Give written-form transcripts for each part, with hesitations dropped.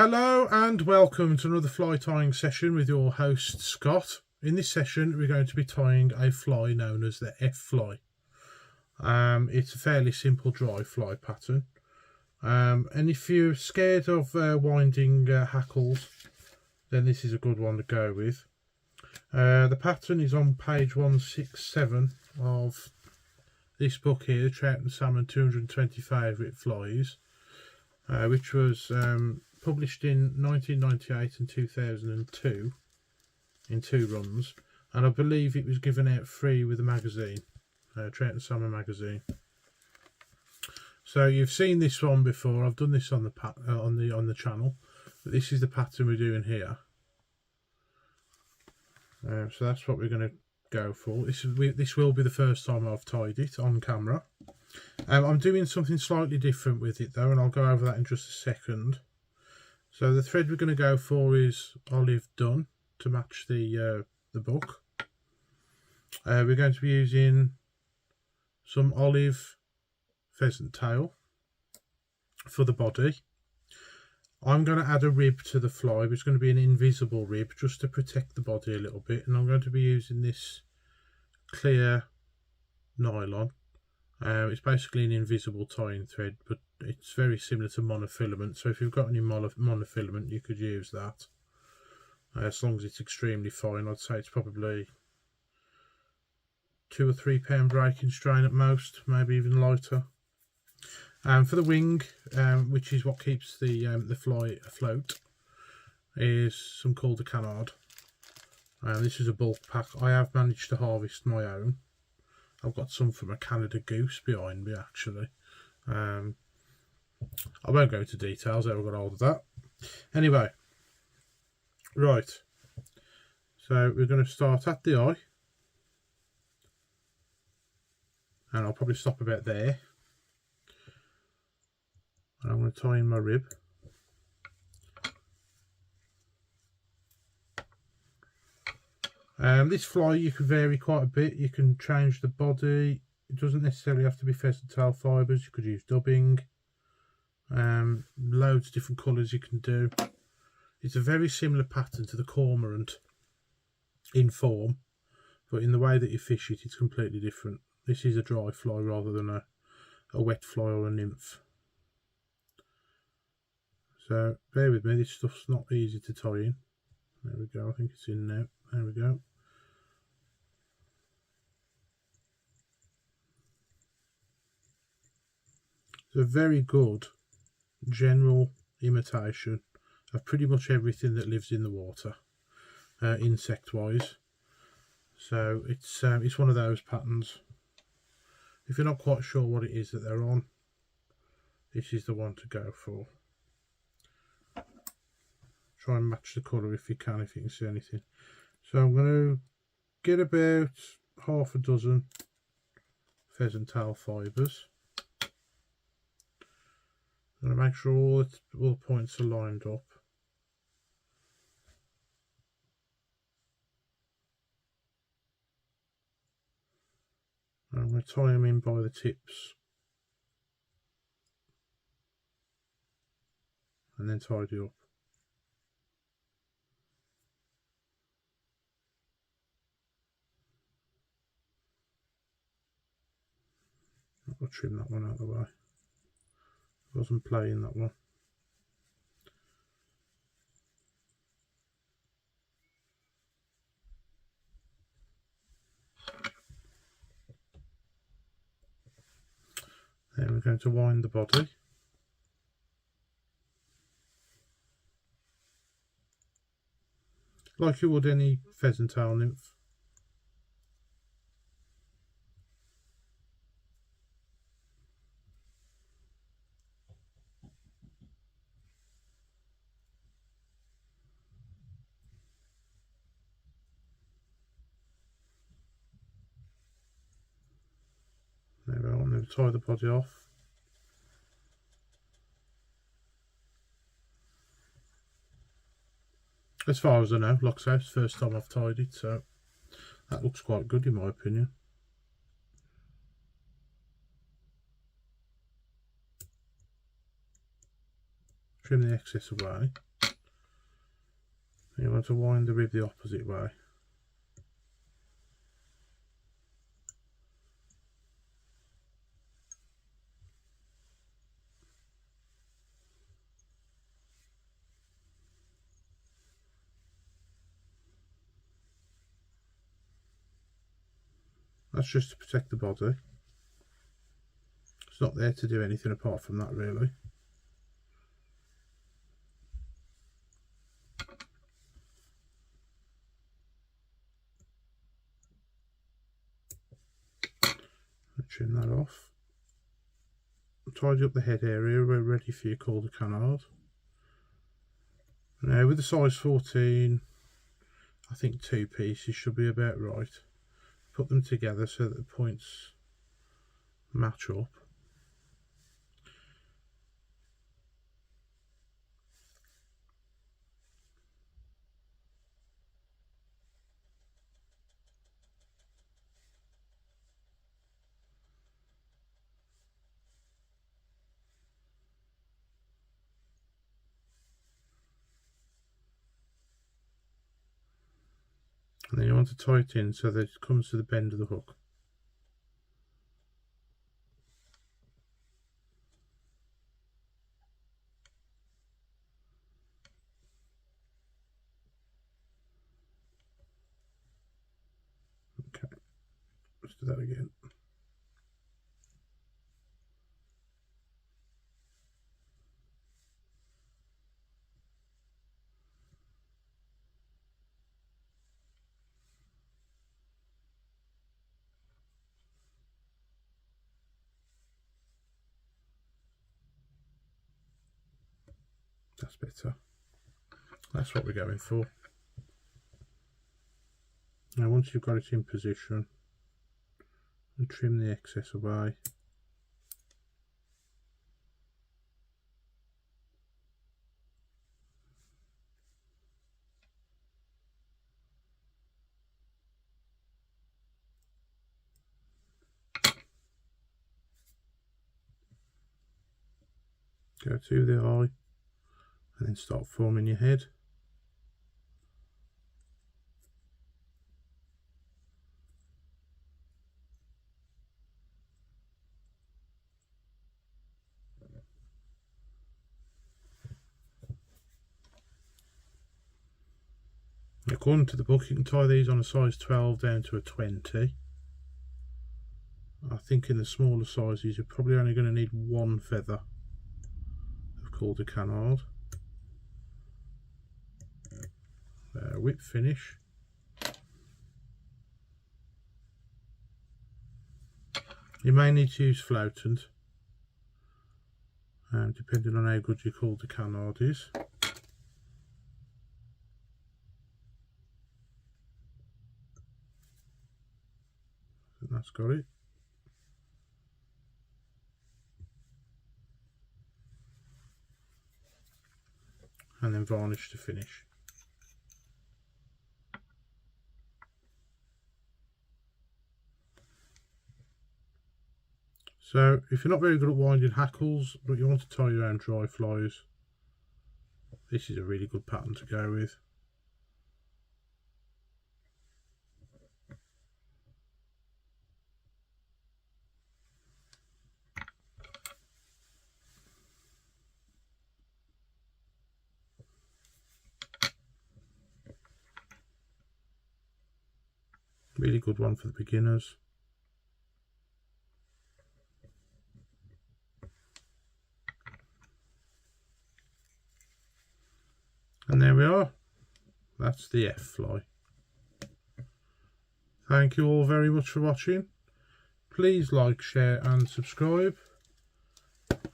Hello and welcome to another fly tying session with your host Scott. In this session we're going to be tying a fly known as the F fly. It's a fairly simple dry fly pattern, and if you're scared of winding hackles, then this is a good one to go with. The pattern is on page 167 of this book here, Trout and Salmon 220 Favourite Flies, which was published in 1998 and 2002 in 2 runs, and I believe it was given out free with the magazine, Trout and Salmon Magazine. So you've seen this one before. I've done this on the channel, but this is the pattern we're doing here. So that's what we're going to go for. This will be the first time I've tied it on camera. I'm doing something slightly different with it though, and I'll go over that in just a second. So the thread we're going to go for is olive dun to match the book. We're going to be using some olive pheasant tail for the body. I'm going to add a rib to the fly, but it's going to be an invisible rib just to protect the body a little bit, and I'm going to be using this clear nylon. It's basically an invisible tying thread, but it's very similar to monofilament, so if you've got any monofilament you could use that, as long as it's extremely fine. I'd say it's probably 2 or 3 pound breaking strain at most, maybe even lighter. For the wing, which is what keeps the fly afloat, is some Cul de Canard. This is a bulk pack. I have managed to harvest my own. I've got some from a Canada goose behind me actually. I won't go into details, I got hold of that. Anyway, right, so we're going to start at the eye, and I'll probably stop about there. And I'm going to tie in my rib. This fly you can vary quite a bit. You can change the body. It doesn't necessarily have to be pheasant tail fibres. You could use dubbing. Loads of different colours you can do. It's a very similar pattern to the cormorant in form, but in the way that you fish it, it's completely different. This is a dry fly rather than a wet fly or a nymph. So bear with me, this stuff's not easy to tie in. There we go, I think it's in now. There we go. It's a very good general imitation of pretty much everything that lives in the water, insect wise. So it's one of those patterns. If you're not quite sure what it is that they're on, this is the one to go for. Try and match the colour if you can see anything. So I'm going to get about half a dozen pheasant tail fibres. I'm going to make sure all the points are lined up. And I'm going to tie them in by the tips. And then tidy up. I'll trim that one out of the way. I wasn't playing that one. Then we're going to wind the body. Like you would any pheasant tail nymph. There we are, I'm going to tie the body off. As far as I know, like I say, it's the first time I've tied it, so that looks quite good in my opinion. Trim the excess away. You want to wind the rib the opposite way. That's just to protect the body. It's not there to do anything apart from that, really. Trim that off. Tidy up the head area. We're ready for your Cul de Canard. Now with the size 14, I think 2 pieces should be about right. Put them together so that the points match up. And then you want to tie it in so that it comes to the bend of the hook. Okay, let's do that again. That's better. That's what we're going for. Now once you've got it in position, and trim the excess away. Go to the eye and then start forming your head. According to the book, you can tie these on a size 12 down to a 20. I think in the smaller sizes you're probably only going to need 1 feather of Cul de Canard. Whip finish. You may need to use floatant, depending on how good your Cul de Canard is. And that's got it. And then varnish to finish. So if you're not very good at winding hackles but you want to tie your own dry flies, this is a really good pattern to go with. Really good one for the beginners. And there we are. That's the F fly. Thank you all very much for watching. Please like, share and subscribe.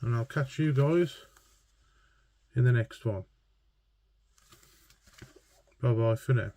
And I'll catch you guys in the next one. Bye bye for now.